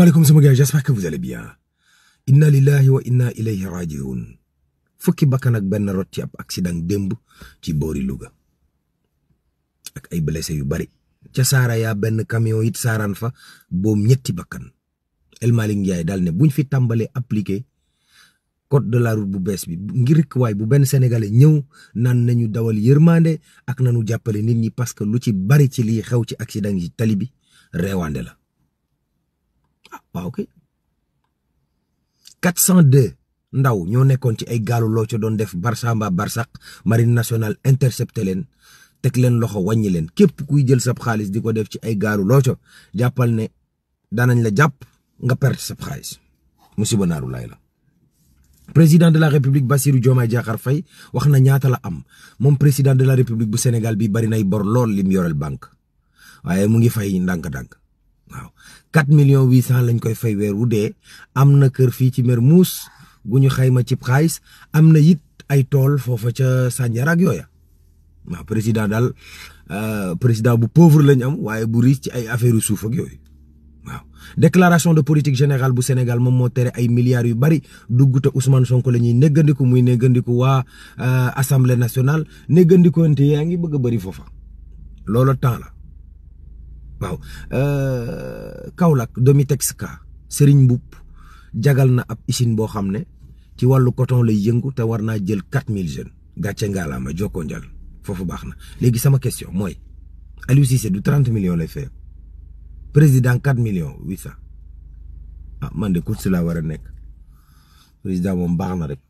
Maaleykum sama gars, j'espère que vous allez bien. Inna lillahi wa inna ilayhi raji'un. Fukki bakkan ak benn rot ci ab accident démb ci boori Louga ak ay blessé yu bari ca saara yaa benn camion it saaraan fa boom ñetti bakkan. El Malick Ndiaye daal ne buñ fi tàmbalee appliqué code de la route bu bees bi ngir rek waay bu benn sénégalais ñëw naan nañu dawal yërmande ak nañu jàppale nit ñi parce que lu ci bari ci lii xew ci accident yi tali bi reewande la. waaw ok 402 ndaw ñoo nekkoon ci ay gaalu loo ca doon def Barça mbaa Barsaq marine nationale intercepté leen teg leen loxo wàññi leen képp kuy jël sab xaalis di ko def ci ay gaalu loo ca jàppal ne daanañ la jàpp nga perte sab xaalis musiba naaru laay la. président de la république Bassirou Diomaye Diakhar Faye wax na ñaata la am moom président de la république bu Sénégal bi bari nay bor lool lim yorel banque waaye mu ngi fay ndànk-ndànk. waaw 4,800,000 lañ koy fay weer wu dee am na kër fii ci Mermoz gu ñu xayma cib xaalis am na it ay tool foofa ca Sandiara ak yooya waaw président daal président bu pauvre lañ am waaye bu riche ci ay affaire yu suuf ak yooyu waaw. déclaration de politique générale bu Sénégal moom moo tere ay milliards yu bari dugg te Ousmane Sonko la ñuy néggandiku muy néggandiku waa assemblée nationale néggandikoonte yaa ngi bëgg a bëri foofa loolu temps la. waaw Kaolack Domitex ka Serigne Mboup jagal na ab usine boo xam ne ci wàllu coton lay yëngu te war naa jël 4000 jeunes gàcce ngaalaama jokkoo njal foofu baax na. léegi sama question mooy Aliou Cissé du 30 millions lay fay président 4,800,000 man de course laa war a nekk président moom baax na rek.